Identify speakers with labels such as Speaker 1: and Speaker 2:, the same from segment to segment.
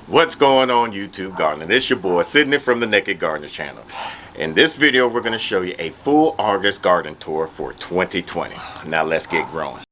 Speaker 1: What's going on, YouTube Gardening? It's your boy Sydney from the Naked Gardener channel. In this video we're going to show you a full August garden tour for 2020. Now let's get growing.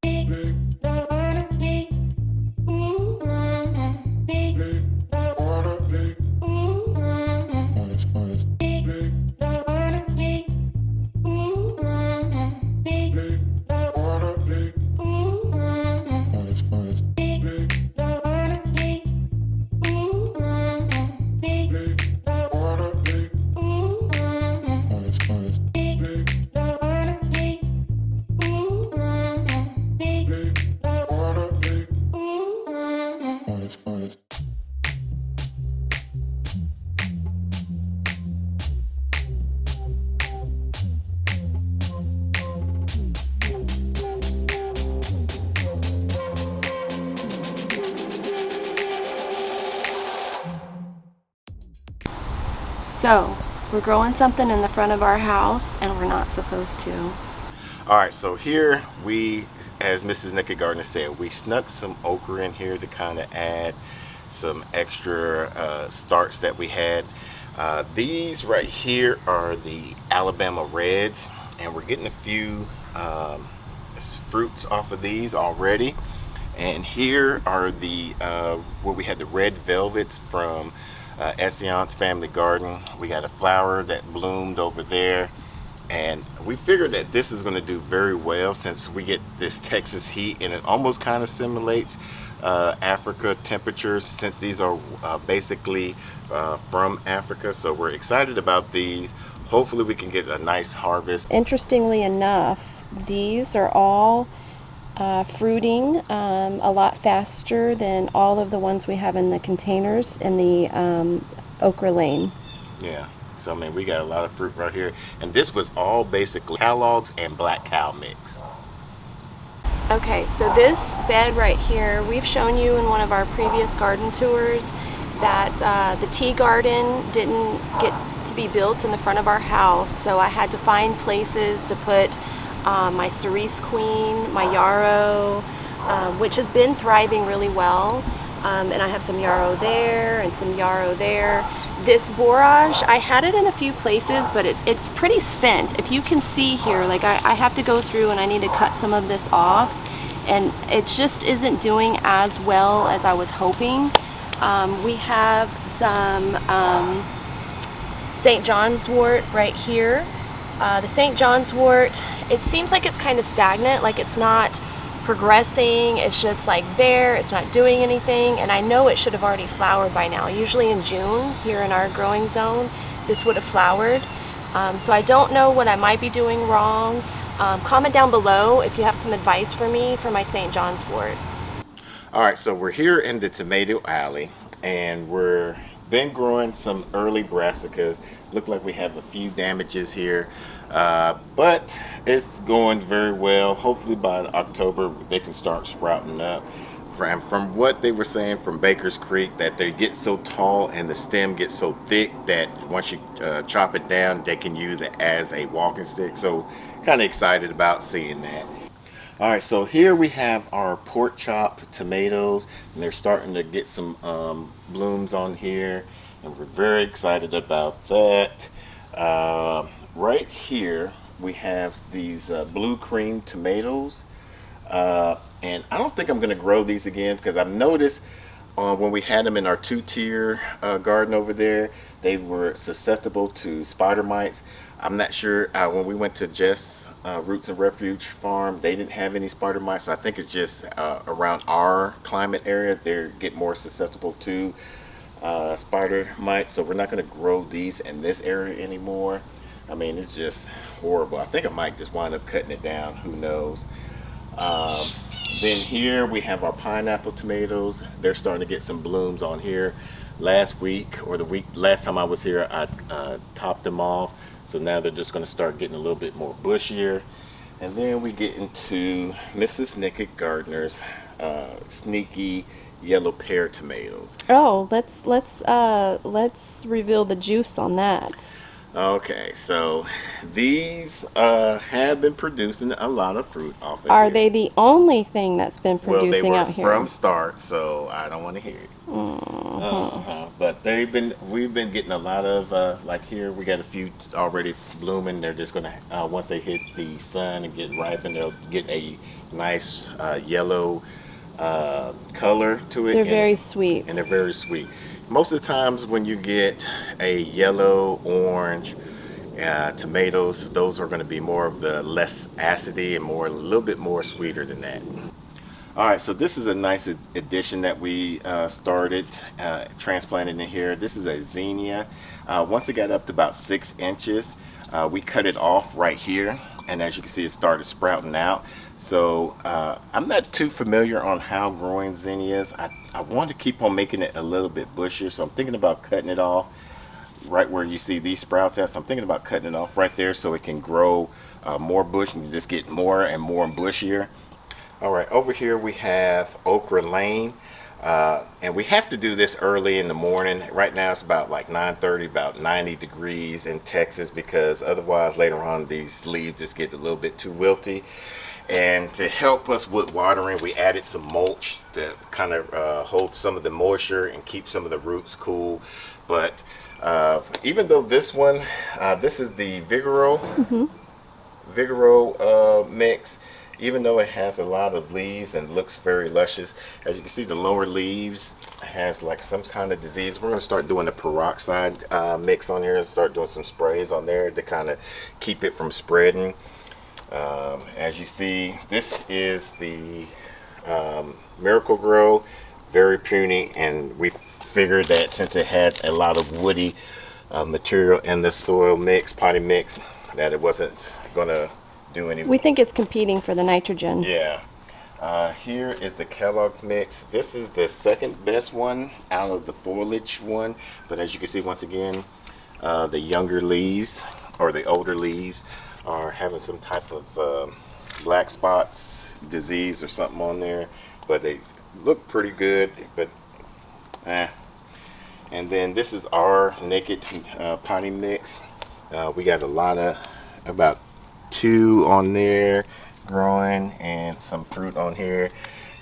Speaker 2: So, we're growing something in the front of our house and we're not supposed to.
Speaker 1: Alright, so here we, as Mrs. Naked Gardener said, we snuck some okra in here to kind of add some extra starts that we had. These right here are the Alabama Reds, and we're getting a few fruits off of these already. And here are the where we had the red velvets from Essence Family Garden. We got a flower that bloomed over there, and we figured that this is going to do very well since we get this Texas heat, and it almost kind of simulates Africa temperatures since these are basically from Africa. So we're excited about these. Hopefully we can get a nice harvest.
Speaker 2: Interestingly enough, these are all fruiting a lot faster than all of the ones we have in the containers in the Okra Lane.
Speaker 1: Yeah, so I mean we got a lot of fruit right here, and this was all basically catalogs and black cow mix.
Speaker 2: Okay, so this bed right here, we've shown you in one of our previous garden tours that the tea garden didn't get to be built in the front of our house, so I had to find places to put my cerise queen, my yarrow, which has been thriving really well, and I have some yarrow there and some yarrow there. This borage, I had it in a few places, but it's pretty spent. If you can see here, like I have to go through and I need to cut some of this off, and it just isn't doing as well as I was hoping. We have some St. John's wort right here. The St. John's wort, it seems like it's kind of stagnant, like it's not progressing, it's just like there, it's not doing anything, and I know it should have already flowered by now. Usually in June, here in our growing zone, this would have flowered. So I don't know what I might be doing wrong. Comment down below if you have some advice for me for my St. John's wort.
Speaker 1: Alright, so we're here in the tomato alley, and we're been growing some early brassicas. Look like we have a few damages here, but it's going very well. Hopefully by October they can start sprouting up. From what they were saying from Baker's Creek, that they get so tall and the stem gets so thick that once you chop it down, they can use it as a walking stick. So kind of excited about seeing that. Alright, so here we have our pork chop tomatoes, and they're starting to get some blooms on here, and we're very excited about that. Right here we have these blue cream tomatoes, and I don't think I'm going to grow these again because I've noticed when we had them in our two-tier garden over there, they were susceptible to spider mites. I'm not sure, when we went to Jess Roots and Refuge farm, they didn't have any spider mites, so I think it's just around our climate area they get more susceptible to spider mites. So we're not going to grow these in this area anymore. I mean, it's just horrible. I think I might just wind up cutting it down, who knows. Then here we have our pineapple tomatoes. They're starting to get some blooms on here. Last week, or the week last time I was here, I topped them off. So now they're just going to start getting a little bit more bushier. And then we get into Mrs. Naked Gardener's sneaky yellow pear tomatoes.
Speaker 2: Oh, let's reveal the juice on that.
Speaker 1: Okay, so these have been producing a lot of fruit off of
Speaker 2: Are
Speaker 1: here.
Speaker 2: they the only thing that's been
Speaker 1: Well,
Speaker 2: producing
Speaker 1: they were
Speaker 2: out here?
Speaker 1: from start, so I don't want to hear it. But we've been getting a lot of like here we got a few already blooming. They're just gonna once they hit the sun and get ripened, they'll get a nice yellow color to it.
Speaker 2: They're very sweet.
Speaker 1: And they're very sweet. Most of the times when you get a yellow, orange tomatoes, those are going to be more of the less acidy and a little bit more sweeter than that. All right, so this is a nice addition that we started transplanting in here. This is a zinnia. Once it got up to about 6 inches, we cut it off right here, and as you can see, it started sprouting out. So I'm not too familiar on how growing zinnias. I want to keep on making it a little bit bushier, so I'm thinking about cutting it off right where you see these sprouts at. So I'm thinking about cutting it off right there so it can grow more bush and just get more and more bushier. All right, over here we have Okra Lane, and we have to do this early in the morning. Right now it's about like 9:30, about 90 degrees in Texas, because otherwise later on these leaves just get a little bit too wilty. And to help us with watering, we added some mulch to kind of hold some of the moisture and keep some of the roots cool. But even though this one, this is the Vigoro mix, even though it has a lot of leaves and looks very luscious, as you can see, the lower leaves has like some kind of disease. We're going to start doing a peroxide mix on here and start doing some sprays on there to kind of keep it from spreading. As you see, this is the Miracle Grow, very puny, and we figured that since it had a lot of woody material in the soil mix, potting mix, that it wasn't going to do anything.
Speaker 2: We think it's competing for the nitrogen.
Speaker 1: Yeah. Here is the Kellogg's mix. This is the second best one out of the foliage one, but as you can see, once again, the younger leaves or the older leaves are having some type of black spots disease or something on there, but they look pretty good, but and then this is our naked potting mix. We got about 2 on there growing and some fruit on here,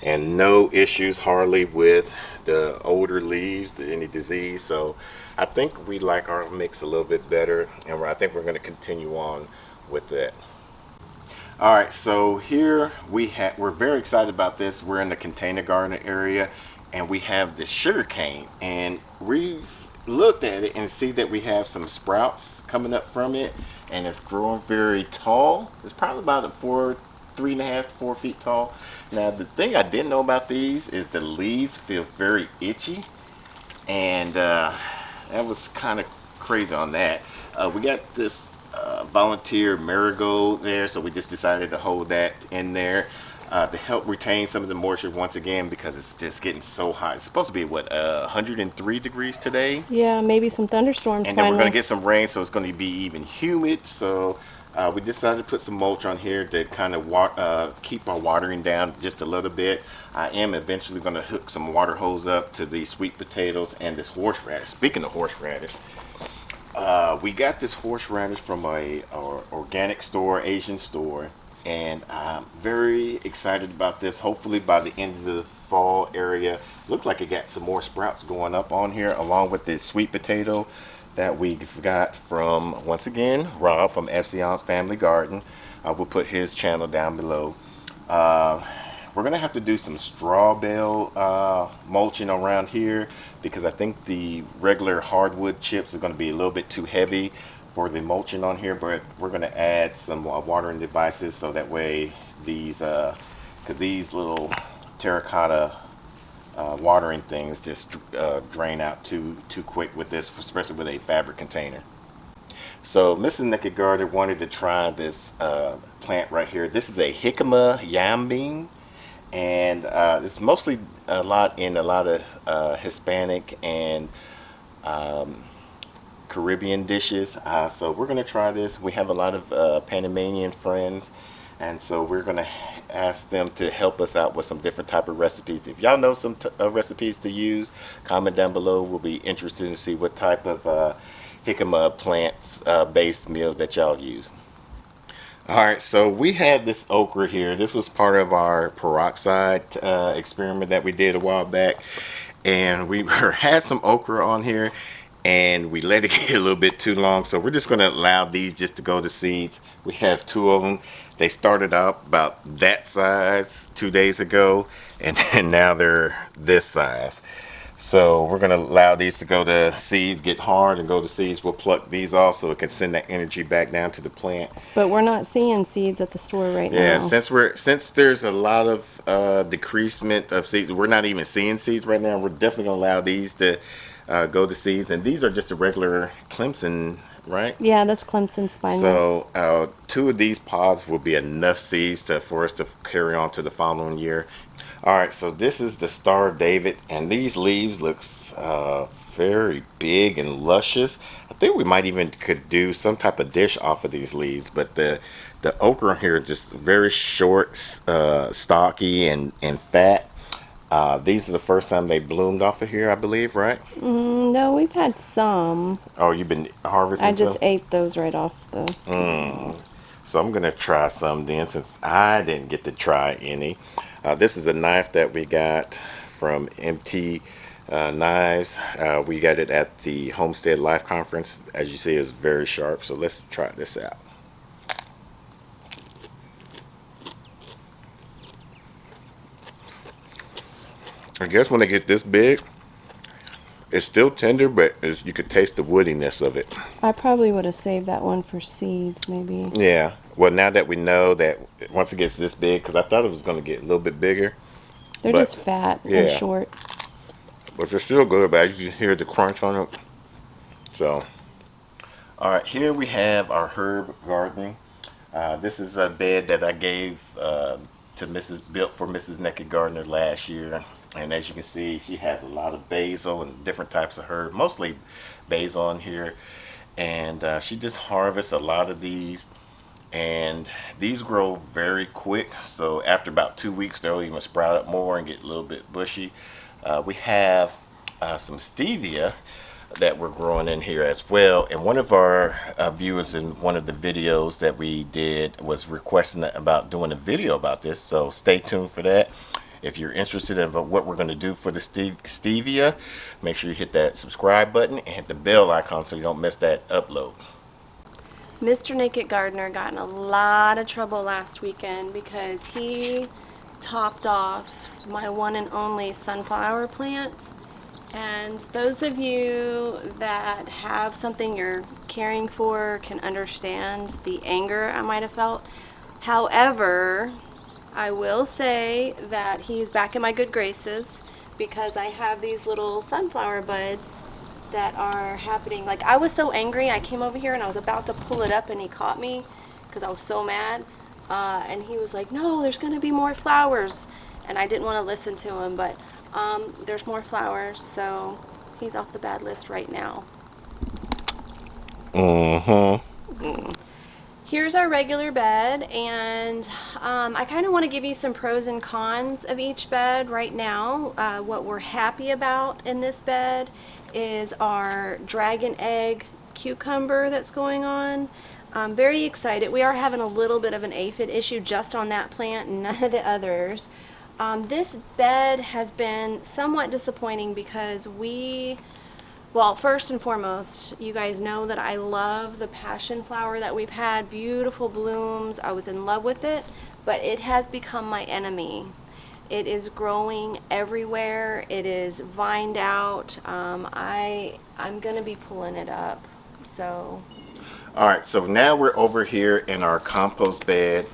Speaker 1: and no issues hardly with the older leaves, any disease. So I think we like our mix a little bit better, and I think we're going to continue on with that. All right, so here we're very excited about this. We're in the container garden area, and we have this sugar cane, and we've looked at it and see that we have some sprouts coming up from it, and it's growing very tall. It's probably about 3.5 to 4 feet tall. Now the thing I didn't know about these is the leaves feel very itchy, and that was kind of crazy on that. We got this volunteer marigold there, so we just decided to hold that in there to help retain some of the moisture once again, because it's just getting so hot. It's supposed to be 103 degrees today.
Speaker 2: Yeah, maybe some thunderstorms.
Speaker 1: And then we're going to get some rain, so it's going to be even humid. So we decided to put some mulch on here to kind of keep our watering down just a little bit. I am eventually going to hook some water hose up to the sweet potatoes and this horseradish. Speaking of horseradish, we got this horseradish from a organic store, Asian store, and I'm very excited about this. Hopefully by the end of the fall area, looks like it got some more sprouts going up on here, along with the sweet potato that we got from, once again, Rob from Epsion's Family Garden. We'll put his channel down below. We're gonna have to do some straw bale mulching around here, because I think the regular hardwood chips are gonna be a little bit too heavy for the mulching on here, but we're gonna add some watering devices so that way these little terracotta watering things just drain out too quick with this, especially with a fabric container. So Mrs. Naked Garden wanted to try this plant right here. This is a Jicama Yam Bean, and it's mostly a lot of Hispanic and Caribbean dishes. So we're going to try this. We have a lot of Panamanian friends, and so we're going to ask them to help us out with some different type of recipes. If y'all know some recipes to use, comment down below. We'll be interested to see what type of jicama plants based meals that y'all use. All right, so we had this okra here. This was part of our peroxide experiment that we did a while back, and we had some okra on here, and we let it get a little bit too long. So we're just going to allow these just to go to seeds. We have two of them. They started out about that size 2 days ago, and then now they're this size. So we're going to allow these to go to seeds, get hard and go to seeds. We'll pluck these off so it can send that energy back down to the plant.
Speaker 2: But we're not seeing seeds at the store right
Speaker 1: Yeah,
Speaker 2: now.
Speaker 1: since there's a lot of decreasement of seeds, we're not even seeing seeds right now. We're definitely going to allow these to go to seeds. And these are just a regular Clemson, right?
Speaker 2: Yeah, that's Clemson spineless.
Speaker 1: So two of these pods will be enough seeds for us to carry on to the following year. All right, so this is the Star of David, and these leaves looks very big and luscious. I think we might even could do some type of dish off of these leaves, but the okra here is just very short, stocky, and fat. These are the first time they bloomed off of here, I believe, right?
Speaker 2: No, we've had some.
Speaker 1: Oh, you've been harvesting
Speaker 2: I just
Speaker 1: some?
Speaker 2: ate those right off the.
Speaker 1: So I'm gonna try some then, since I didn't get to try any. This is a knife that we got from MT Knives. We got it at the Homestead Life Conference. As you see, it's very sharp. So let's try this out. I guess when they get this big, it's still tender, but you could taste the woodiness of it.
Speaker 2: I probably would have saved that one for seeds, maybe.
Speaker 1: Yeah. Well, now that we know that once it gets this big, because I thought it was going to get a little bit bigger.
Speaker 2: They're
Speaker 1: But,
Speaker 2: just fat
Speaker 1: yeah.
Speaker 2: and short.
Speaker 1: But they're still good, but you can hear the crunch on it. So, all right, here we have our herb garden. This is a bed that I gave built for Mrs. Naked Gardener last year. And as you can see, she has a lot of basil and different types of herb, mostly basil in here. And she just harvests a lot of these. And these grow very quick. So after about 2 weeks, they'll even sprout up more and get a little bit bushy. We have some stevia that we're growing in here as well. And one of our viewers in one of the videos that we did was requesting about doing a video about this. So stay tuned for that. If you're interested in what we're going to do for the stevia, make sure you hit that subscribe button and hit the bell icon so you don't miss that upload.
Speaker 2: Mr. Naked Gardener got in a lot of trouble last weekend because he topped off my one and only sunflower plant. And those of you that have something you're caring for can understand the anger I might have felt. However, I will say that he's back in my good graces because I have these little sunflower buds that are happening. Like, I was so angry, I came over here and I was about to pull it up and he caught me because I was so mad. And he was like, no, there's going to be more flowers. And I didn't want to listen to him, but there's more flowers, so he's off the bad list right now. Here's our regular bed, and I kind of want to give you some pros and cons of each bed right now. What we're happy about in this bed is our dragon egg cucumber that's going on. I'm very excited. We are having a little bit of an aphid issue just on that plant and none of the others. This bed has been somewhat disappointing because well, first and foremost, you guys know that I love the passion flower that we've had. Beautiful blooms. I was in love with it, but it has become my enemy. It is growing everywhere. It is vined out. I'm going to be pulling it up. So.
Speaker 1: All right, so now we're over here in our compost bed.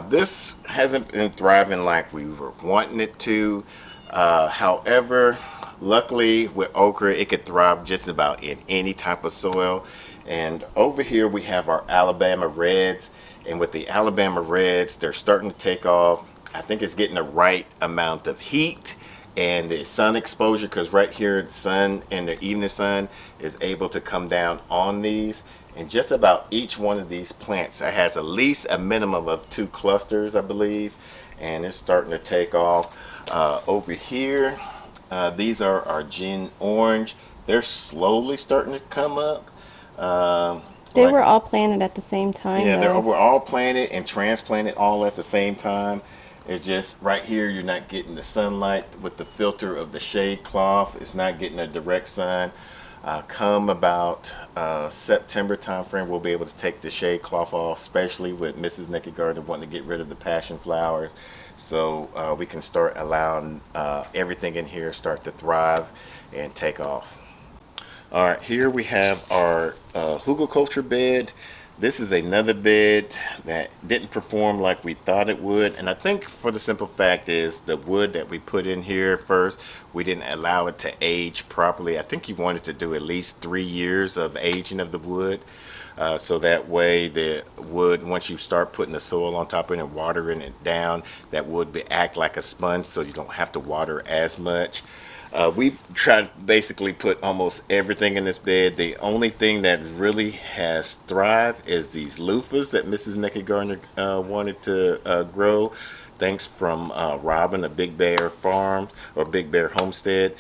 Speaker 1: This hasn't been thriving like we were wanting it to. However, luckily with okra, it could thrive just about in any type of soil. And over here we have our Alabama Reds. And with the Alabama Reds, they're starting to take off. I think it's getting the right amount of heat and the sun exposure, because right here the sun and the evening sun is able to come down on these. And just about each one of these plants has at least a minimum of 2 clusters, I believe. And it's starting to take off. Over here, these are our gin orange. They're slowly starting to come up.
Speaker 2: They were all planted at the same time.
Speaker 1: Yeah, we're all planted and transplanted all at the same time. It's just right here, you're not getting the sunlight with the filter of the shade cloth. It's not getting a direct sun. Come about September timeframe, we'll be able to take the shade cloth off, especially with Mrs. Naked Garden wanting to get rid of the passion flowers. So we can start allowing everything in here start to thrive and take off. All right, here we have our Hugelkultur bed. This is another bed that didn't perform like we thought it would, and I think for the simple fact is the wood that we put in here first, we didn't allow it to age properly. I think you wanted to do at least 3 years of aging of the wood, so that way the wood, once you start putting the soil on top of it and watering it down, that wood be act like a sponge, so you don't have to water as much. We tried to basically put almost everything in this bed. The only thing that really has thrived is these loofahs that Mrs. Naked Gardener wanted to grow. Thanks from Robin, a Big Bear Farm or Big Bear Homestead.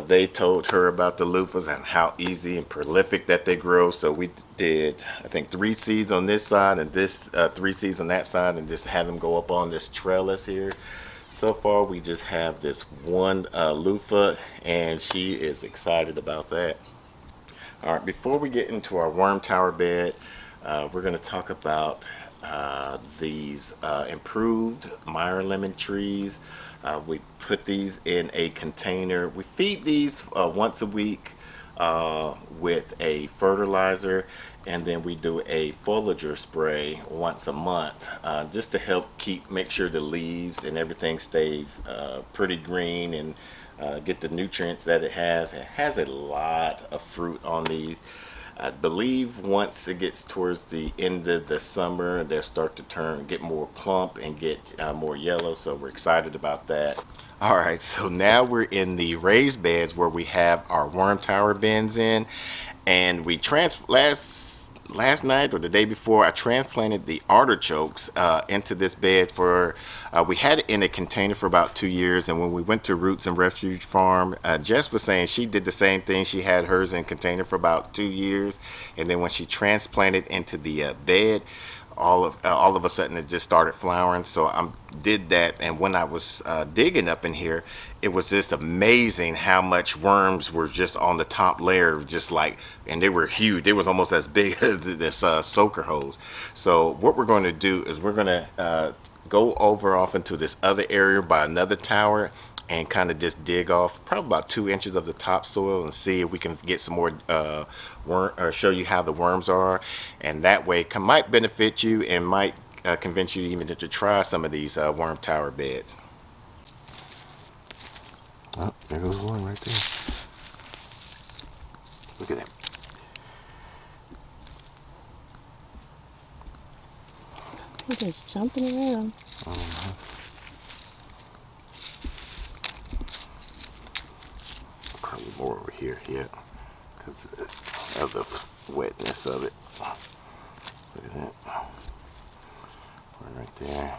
Speaker 1: They told her about the loofahs and how easy and prolific that they grow. So we did, I think, 3 seeds on this side and this 3 seeds on that side, and just had them go up on this trellis here. So far, we just have this one loofah, and she is excited about that. All right, before we get into our worm tower bed, we're going to talk about these improved Meyer lemon trees. We put these in a container. We feed these once a week with a fertilizer, and then we do a foliager spray once a month, just to help make sure the leaves and everything stay pretty green and get the nutrients that it has. It has a lot of fruit on these. I believe once it gets towards the end of the summer, they'll start to get more plump and get more yellow, so we're excited about that. All right, so now we're in the raised beds where we have our worm tower bins in, and we last night or the day before, I transplanted the artichokes into this bed. We had it in a container for about 2 years, and when we went to Roots and Refuge Farm, Jess was saying she did the same thing. She had hers in a container for about 2 years, and then when she transplanted into the bed, all of a sudden it just started flowering. So I did that, and when I was digging up in here, it was just amazing how much worms were just on the top layer, just like, and they were huge. They was almost as big as this soaker hose. So what we're going to do is we're going to go over off into this other area by another tower and kind of just dig off probably about 2 inches of the topsoil and see if we can get some more show you how the worms are, and that way might benefit you and might convince you even to try some of these worm tower beds. Oh, there goes one right there. Look at that.
Speaker 2: He's just jumping around.
Speaker 1: Probably more over here, yeah, because of the wetness of it. Look at that. One right there.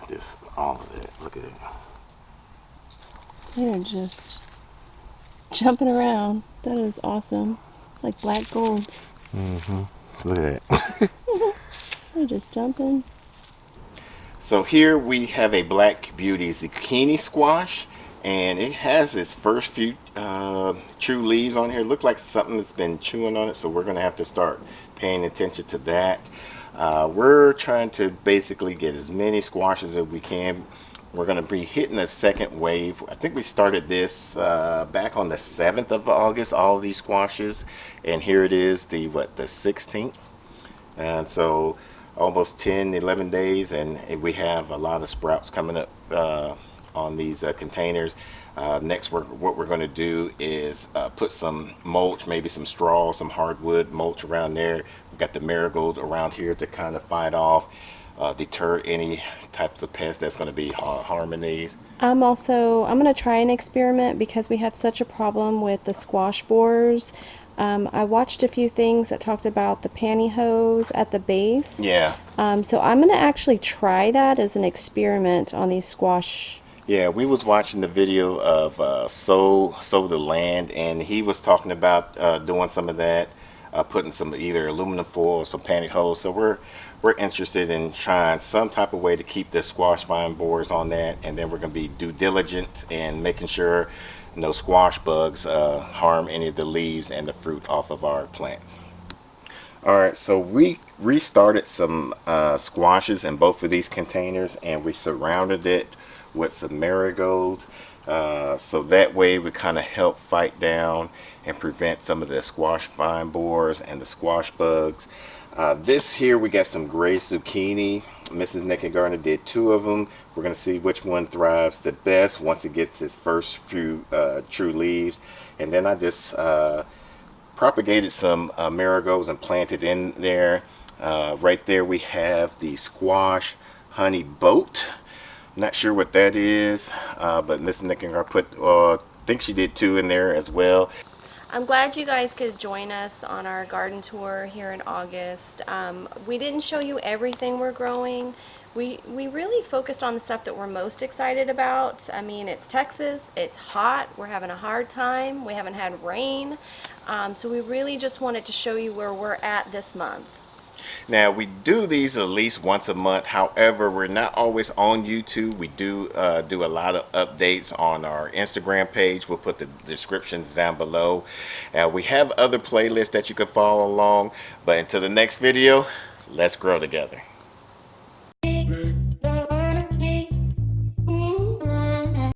Speaker 1: Just all of that. Look at it.
Speaker 2: They're just jumping around. That is awesome. It's like black gold.
Speaker 1: Look at that.
Speaker 2: They're just jumping.
Speaker 1: So here we have a Black Beauty zucchini squash, and it has its first few true leaves on here. Look like something that's been chewing on it, so we're going to have to start paying attention to that. We're trying to basically get as many squashes as we can. We're going to be hitting a second wave. I think we started this back on the 7th of August, all of these squashes, and here it is, the 16th. And so almost 10-11 days, and we have a lot of sprouts coming up on these containers. Next, what we're going to do is put some mulch, maybe some straw, some hardwood mulch around there. We've got the marigold around here to kind of fight off, deter any types of pests that's going to be harming these.
Speaker 2: I'm going to try an experiment because we had such a problem with the squash borers. I watched a few things that talked about the pantyhose at the base.
Speaker 1: Yeah.
Speaker 2: So I'm going to actually try that as an experiment on these squash.
Speaker 1: Yeah, we was watching the video of Sow the Land, and he was talking about doing some of that, putting some either aluminum foil or some pantyhose. So we're we're interested in trying some type of way to keep the squash vine borers on that, and then we're going to be due diligent in making sure no squash bugs harm any of the leaves and the fruit off of our plants. Alright, so we restarted some squashes in both of these containers, and we surrounded it with some marigolds, so that way we kind of help fight down and prevent some of the squash vine borers and the squash bugs. This here, we got some gray zucchini. Mrs. Nick and Gardner did 2 of them. We're going to see which one thrives the best once it gets its first few true leaves. And then I just propagated some marigolds and planted in there. Right there we have the squash honey boat. Not sure what that is, but Mrs. Nick and Gardner put, I think she did 2 in there as well.
Speaker 2: I'm glad you guys could join us on our garden tour here in August. We didn't show you everything we're growing. We really focused on the stuff that we're most excited about. I mean, it's Texas, it's hot, we're having a hard time, we haven't had rain. So we really just wanted to show you where we're at this month.
Speaker 1: Now, we do these at least once a month. However, we're not always on YouTube. We do do a lot of updates on our Instagram page. We'll put the descriptions down below. We have other playlists that you can follow along. But until the next video, let's grow together.